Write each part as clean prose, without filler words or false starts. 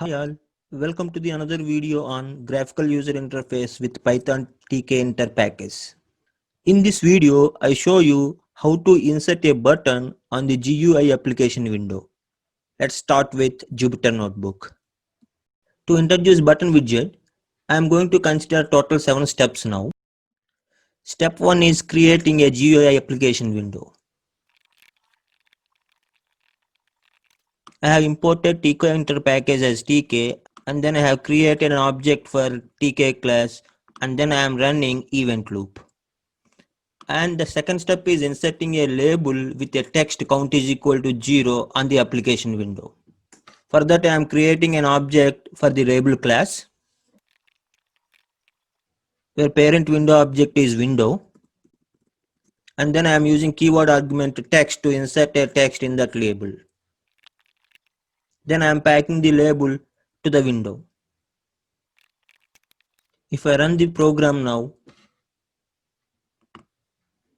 Hi all, welcome to the another video on graphical user interface with Python TK Inter package. In this video, I show you how to insert a button on the GUI application window. Let's start with Jupyter Notebook. To introduce button widget, I am going to consider total 7 steps now. Step 1 is creating a GUI application window. I have imported TK Inter package as TK, and then I have created an object for TK class, and then I am running event loop. And the second step is inserting a label with a text count is equal to 0 on the application window. For that, I am creating an object for the label class where parent window object is window, and then I am using keyword argument text to insert a text in that label. Then I am packing the label to the window. If I run the program now,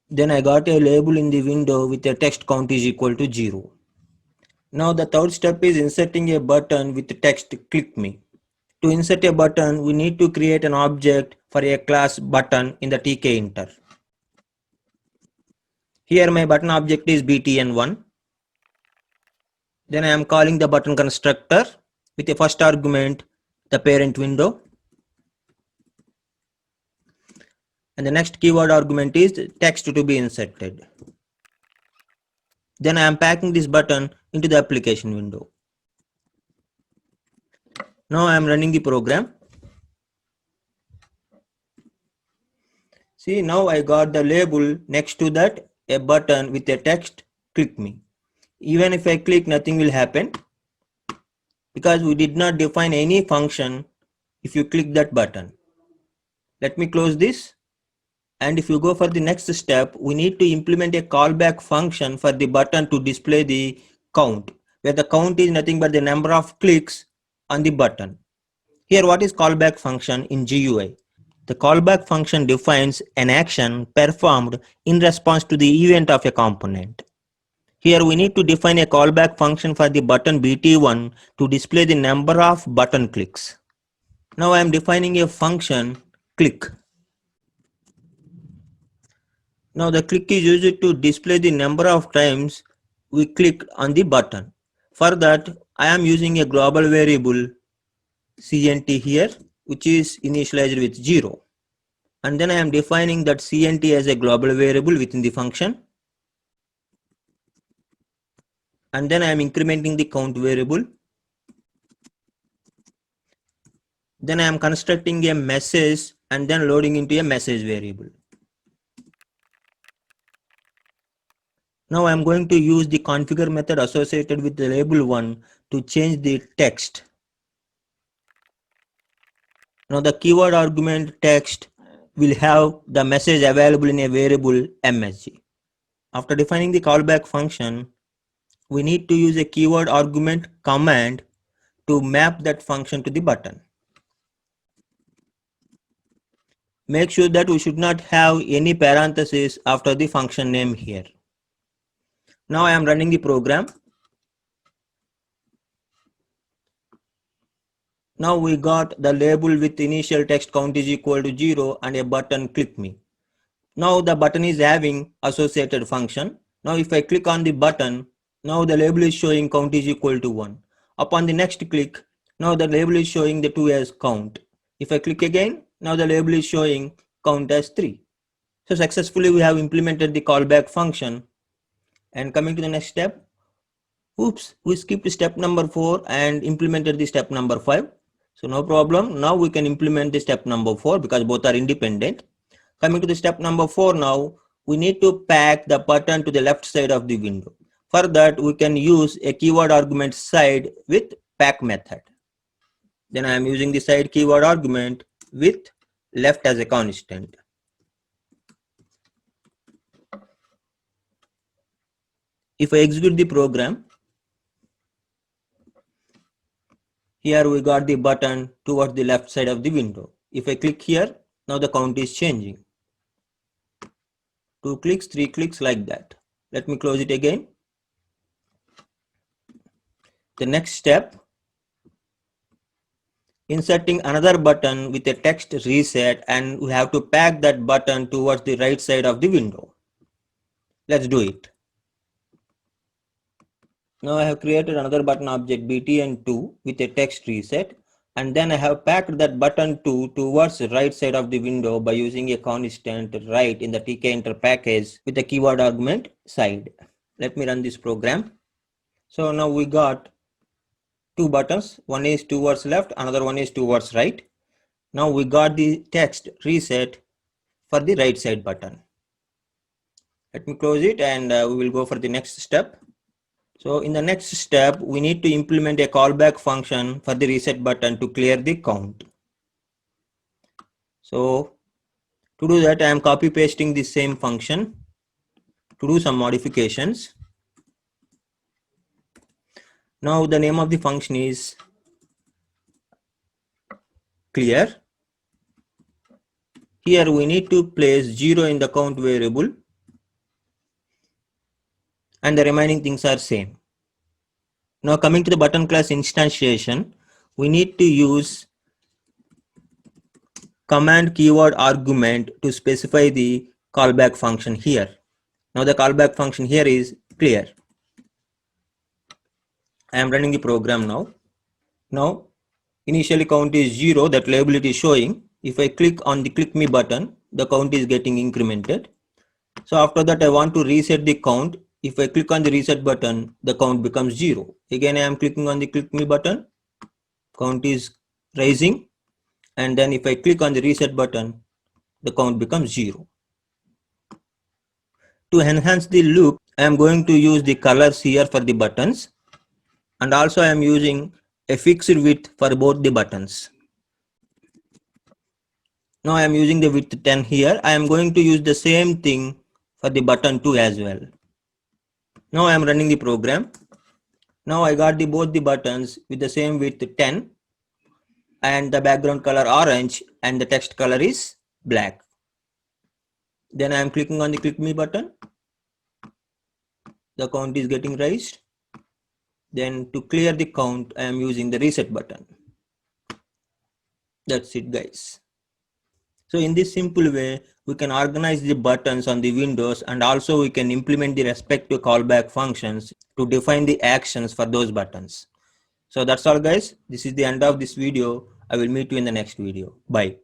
then I got a label in the window with a text count is equal to 0. Now the third step is inserting a button with the text click me. To insert a button, we need to create an object for a class button in the TK Inter. Here my button object is btn1. Then I am calling the button constructor with a first argument, the parent window. And the next keyword argument is text to be inserted. Then I am packing this button into the application window. Now I am running the program. See, now I got the label next to that, a button with a text click me. Even if I click, nothing will happen because we did not define any function if you click that button. Let me close this. And if you go for the next step, we need to implement a callback function for the button to display the count, where the count is nothing but the number of clicks on the button. Here, what is callback function in GUI? The callback function defines an action performed in response to the event of a component. Here we need to define a callback function for the button BT1 to display the number of button clicks. Now I am defining a function click. Now the click is used to display the number of times we click on the button. For that, I am using a global variable CNT here, which is initialized with 0. And then I am defining that CNT as a global variable within the function. And then I am incrementing the count variable. Then I am constructing a message and then loading into a message variable. Now I am going to use the configure method associated with the label 1 to change the text. Now the keyword argument text will have the message available in a variable MSG. After defining the callback function, we need to use a keyword argument command to map that function to the button. Make sure that we should not have any parentheses after the function name here. Now I am running the program. Now we got the label with initial text count is equal to 0 and a button click me. Now the button is having associated function. Now if I click on the button, now the label is showing count is equal to 1. Upon the next click, now the label is showing the 2 as count. If I click again, now the label is showing count as 3. So successfully we have implemented the callback function. And coming to the next step, oops, we skipped step number 4 and implemented the step number 5. So no problem. Now we can implement the step number 4 because both are independent. Coming to the step number 4 now, we need to pack the button to the left side of the window. For that, we can use a keyword argument side with pack method. Then I am using the side keyword argument with left as a constant. If I execute the program, here we got the button towards the left side of the window. If I click here, now the count is changing. 2 clicks, 3 clicks like that. Let me close it again. The next step, inserting another button with a text reset, and we have to pack that button towards the right side of the window. Let's do it. Now I have created another button object btn2 with a text reset, and then I have packed that button2 towards the right side of the window by using a constant right in the tkinter package with the keyword argument side. Let me run this program. So now we got two buttons, one is towards left, another one is towards right. Now we got the text reset for the right side button. Let me close it, and we will go for the next step. So in the next step, we need to implement a callback function for the reset button to clear the count. So to do that, I am copy pasting the same function to do some modifications. Now the name of the function is clear. Here we need to place 0 in the count variable, and the remaining things are same. Now coming to the button class instantiation, we need to use command keyword argument to specify the callback function here. Now the callback function here is clear. I am running the program now. Now initially count is 0, that label it is showing. If I click on the click me button, the count is getting incremented. So after that I want to reset the count. If I click on the reset button, the count becomes 0. Again I am clicking on the click me button, count is rising, and then if I click on the reset button, the count becomes 0. To enhance the look, I am going to use the colors here for the buttons, and also I am using a fixed width for both the buttons. Now I am using the width 10 here. I am going to use the same thing for the button 2 as well. Now I am running the program. Now I got both the buttons with the same width 10, and the background color orange, and the text color is black. Then I am clicking on the click me button. The count is getting raised. Then to clear the count, I am using the reset button. That's it, guys. So in this simple way, we can organize the buttons on the windows, and also we can implement the respective callback functions to define the actions for those buttons. So that's all, guys. This is the end of this video. I will meet you in the next video. Bye.